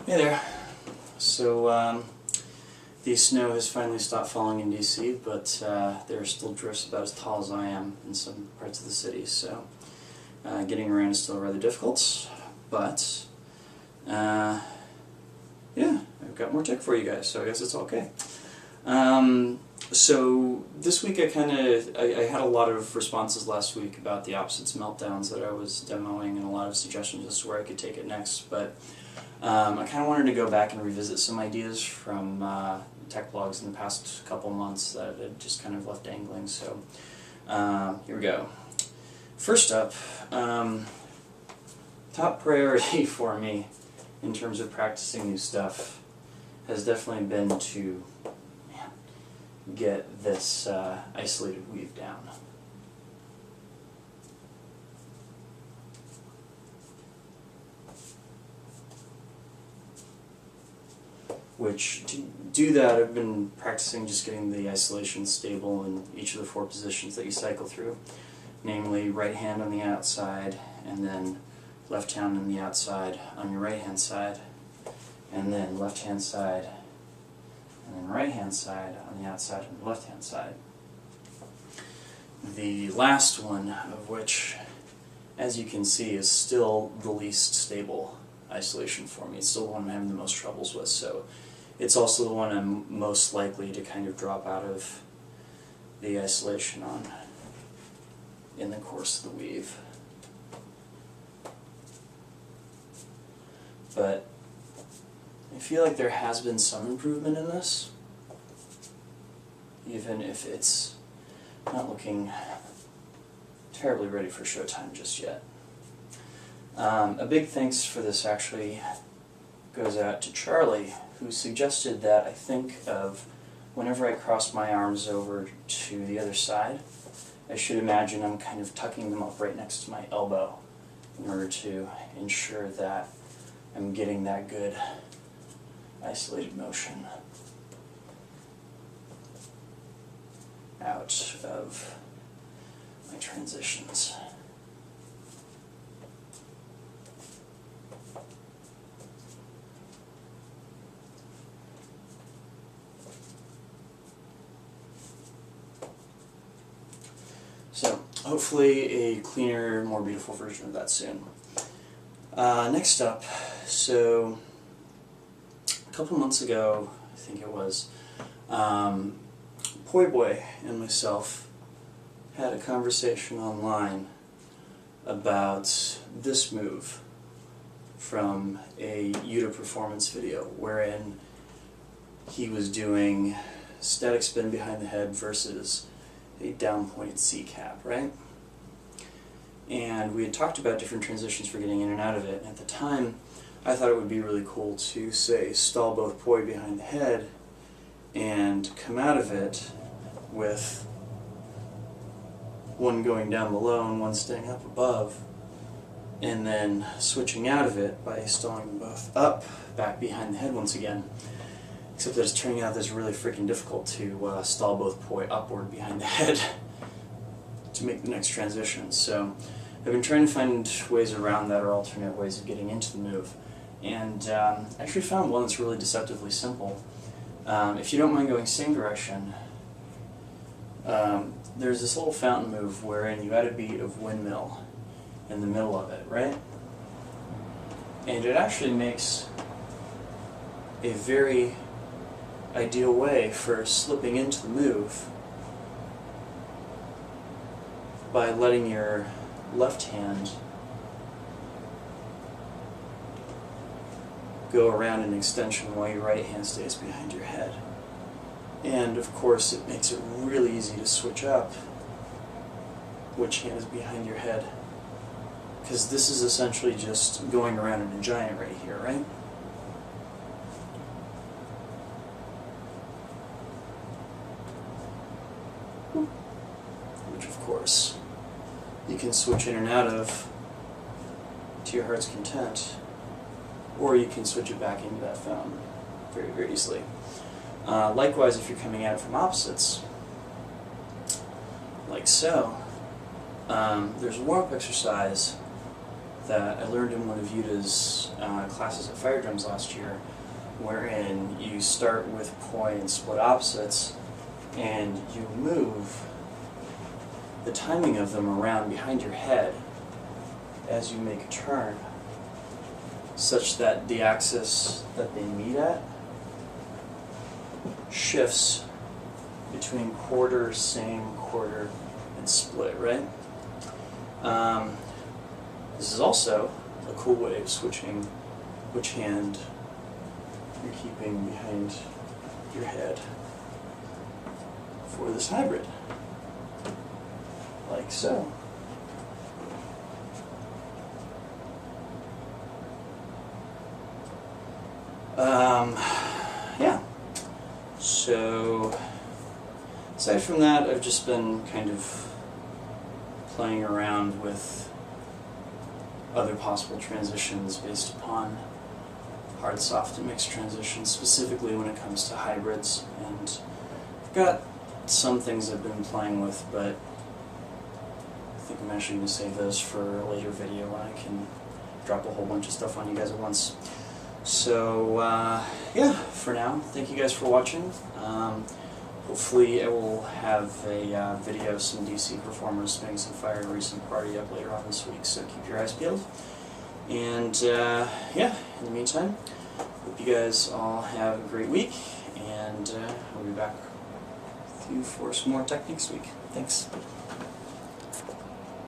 Hey there. So, the snow has finally stopped falling in DC, but there are still drifts about as tall as I am in some parts of the city, so getting around is still rather difficult, but yeah, I've got more tech for you guys, so I guess it's okay. So this week I had a lot of responses last week about the opposites meltdowns that I was demoing and a lot of suggestions as to where I could take it next, but I kind of wanted to go back and revisit some ideas from tech blogs in the past couple months that had just kind of left dangling, so here we go. First up, top priority for me in terms of practicing new stuff has definitely been to get this isolated weave down. Which, to do that, I've been practicing just getting the isolation stable in each of the 4 positions that you cycle through, namely right hand on the outside, and then left hand on the outside on your right hand side, and then left hand side, and then right hand side on the outside on the left hand side. The last one of which, as you can see, is still the least stable isolation for me. It's still the one I'm having the most troubles with, so it's also the one I'm most likely to kind of drop out of the isolation on in the course of the weave. But I feel like there has been some improvement in this, even if it's not looking terribly ready for showtime just yet. A big thanks for this actually goes out to Charlie, who suggested that I think of whenever I cross my arms over to the other side, I should imagine I'm kind of tucking them up right next to my elbow in order to ensure that I'm getting that good isolated motion out of my transitions. So, hopefully a cleaner, more beautiful version of that soon. Next up, so a couple months ago, I think it was, Poi Boy and myself had a conversation online about this move from a Yuta performance video, wherein he was doing static spin behind the head versus a down-pointed C-cap, right? And we had talked about different transitions for getting in and out of it, and at the time I thought it would be really cool to, say, stall both poi behind the head and come out of it with one going down below and one staying up above, and then switching out of it by stalling them both up, back behind the head once again. Except that it's turning out that it's really freaking difficult to stall both poi upward behind the head to make the next transition. So I've been trying to find ways around that or alternate ways of getting into the move. And actually found one that's really deceptively simple. If you don't mind going same direction, there's this little fountain move wherein you add a beat of windmill in the middle of it, right? And it actually makes a very ideal way for slipping into the move by letting your left hand go around an extension while your right hand stays behind your head. And of course it makes it really easy to switch up which hand is behind your head, because this is essentially just going around in a giant right here, right? Which of course you can switch in and out of to your heart's content, or you can switch it back into that fountain very, very easily. Likewise, if you're coming at it from opposites, like so, there's a warm-up exercise that I learned in one of Yuta's classes at Fire Drums last year, wherein you start with poi and split opposites, and you move the timing of them around behind your head as you make a turn, such that the axis that they meet at shifts between quarter, same, quarter, and split, right? This is also a cool way of switching which hand you're keeping behind your head for this hybrid, like so. Yeah, so aside from that, I've just been kind of playing around with other possible transitions based upon hard, soft, and mixed transitions, specifically when it comes to hybrids. And I've got some things I've been playing with, but I think I'm actually going to save those for a later video when I can drop a whole bunch of stuff on you guys at once. So, yeah, for now, thank you guys for watching. Hopefully I will have a video of some DC performers spinning some fire at a recent party up later on this week, so keep your eyes peeled. And, yeah, in the meantime, hope you guys all have a great week, and I'll be back with you for some more tech next week. Thanks.